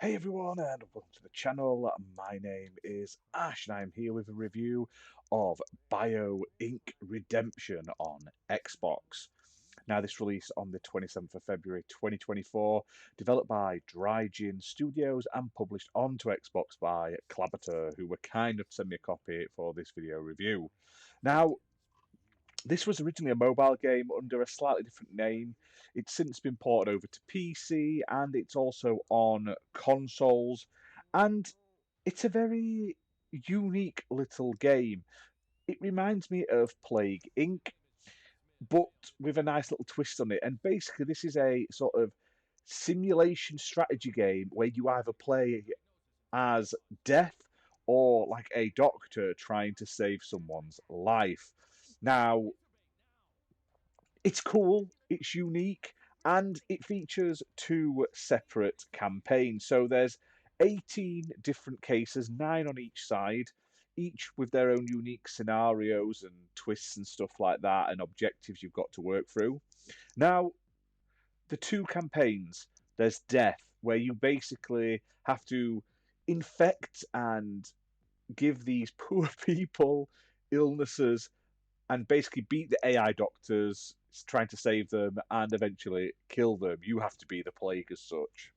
Hey everyone, and welcome to the channel. My name is Ash, and I'm here with a review of Bio Inc. Redemption on Xbox. Now, this released on the 27th of February 2024, developed by Dry Gin Studios and published onto Xbox by Klabater, who were kind enough to send me a copy for this video review. Now, this was originally a mobile game under a slightly different name. It's since been ported over to PC and it's also on consoles. And it's a very unique little game. It reminds me of Plague Inc., but with a nice little twist on it. And basically, this is a sort of simulation strategy game where you either play as Death or like a doctor trying to save someone's life. Now, it's cool, it's unique, and it features two separate campaigns. So there's 18 different cases, 9 on each side, each with their own unique scenarios and twists and stuff like that, and objectives you've got to work through. Now, the two campaigns, there's Death, where you basically have to infect and give these poor people illnesses and basically beat the AI doctors trying to save them and eventually kill them. You have to be the plague as such.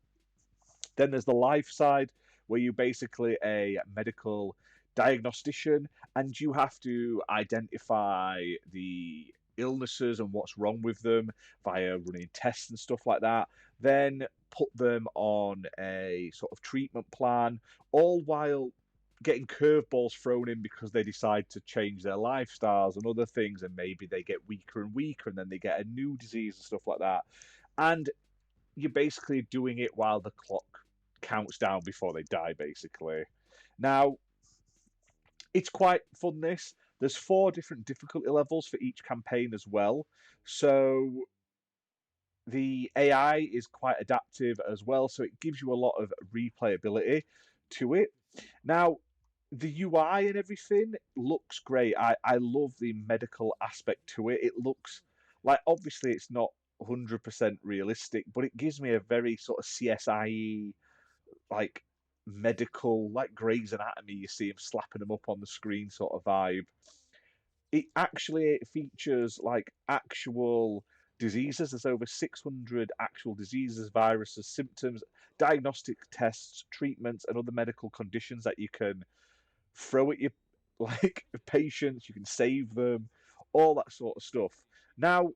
Then there's the life side, where you're basically a medical diagnostician and you have to identify the illnesses and what's wrong with them via running tests and stuff like that. Then put them on a sort of treatment plan, all while getting curveballs thrown in because they decide to change their lifestyles and other things, and maybe they get weaker and weaker, and then they get a new disease and stuff like that. And you're basically doing it while the clock counts down before they die, basically. Now, it's quite fun, this. There's 4 different difficulty levels for each campaign as well. So the AI is quite adaptive as well, so it gives you a lot of replayability to it. Now, the UI and everything looks great. I love the medical aspect to it. It looks like, obviously it's not 100% realistic, but it gives me a very sort of CSIE, like medical, like Grey's Anatomy. You see him slapping them up on the screen sort of vibe. It actually features like actual diseases. There's over 600 actual diseases, viruses, symptoms, diagnostic tests, treatments, and other medical conditions that you can throw at your like patients. You can save them, all that sort of stuff. Now,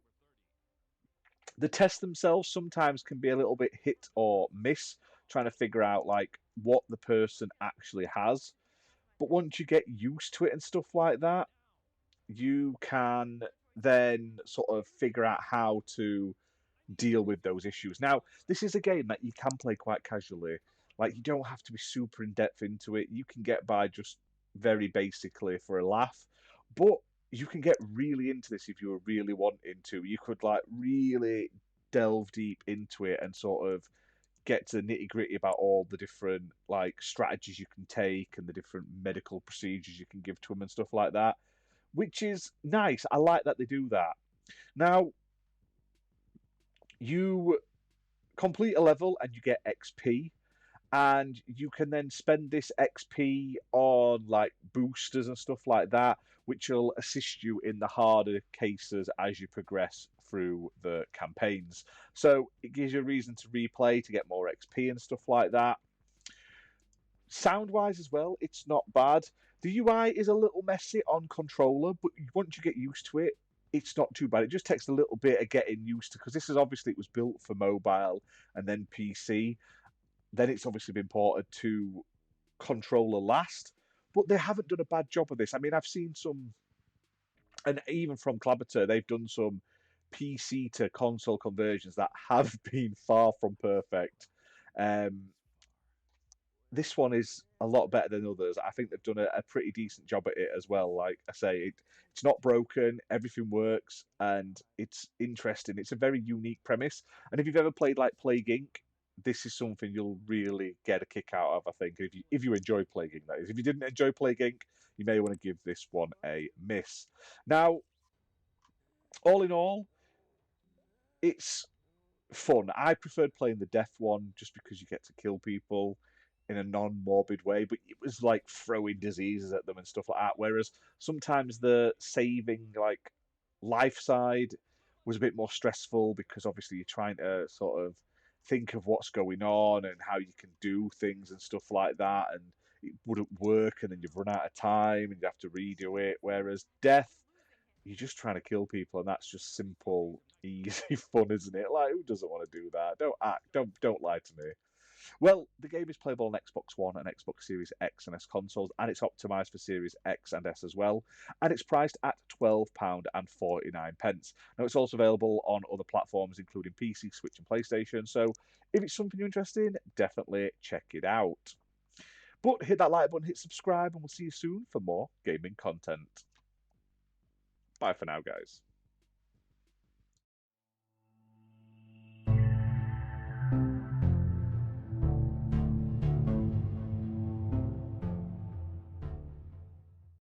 the tests themselves sometimes can be a little bit hit or miss, trying to figure out like what the person actually has. But once you get used to it and stuff like that, you can then sort of figure out how to deal with those issues. Now, this is a game that you can play quite casually. Like, you don't have to be super in depth into it. You can get by just very basically for a laugh. But you can get really into this if you were really wanting to. You could, like, really delve deep into it and sort of get to the nitty gritty about all the different, like, strategies you can take and the different medical procedures you can give to them and stuff like that, which is nice. I like that they do that. Now, you complete a level and you get XP, and you can then spend this XP on like boosters and stuff like that, which will assist you in the harder cases as you progress through the campaigns. So it gives you a reason to replay to get more XP and stuff like that. Sound wise as well, it's not bad. The UI is a little messy on controller, but once you get used to it, it's not too bad. It just takes a little bit of getting used to, because this is obviously, it was built for mobile and then PC. Then it's obviously been ported to controller last, but they haven't done a bad job of this. I mean, I've seen some, and even from Clabater, they've done some PC to console conversions that have been far from perfect. Um, this one is a lot better than others. I think they've done a pretty decent job at it as well. Like I say, it's not broken, everything works, and it's interesting. It's a very unique premise. And if you've ever played like Plague Inc., this is something you'll really get a kick out of, I think. If you enjoy Plague Inc., that is. If you didn't enjoy Plague Inc., you may want to give this one a miss. Now, all in all, it's fun. I preferred playing the death one just because you get to kill people in a non-morbid way, but it was like throwing diseases at them and stuff like that. Whereas sometimes the saving, like, life side was a bit more stressful because obviously you're trying to sort of think of what's going on and how you can do things and stuff like that, and it wouldn't work, and then you've run out of time and you have to redo it. Whereas death, you're just trying to kill people, and that's just simple, easy fun, isn't it? Like, who doesn't want to do that? Don't act. Don't lie to me. Well, the game is playable on Xbox One and Xbox Series X and S consoles, and it's optimized for Series X and S as well. And it's priced at £12.49. Now, it's also available on other platforms, including PC, Switch, and PlayStation. So, if it's something you're interested in, definitely check it out. But hit that like button, hit subscribe, and we'll see you soon for more gaming content. Bye for now, guys.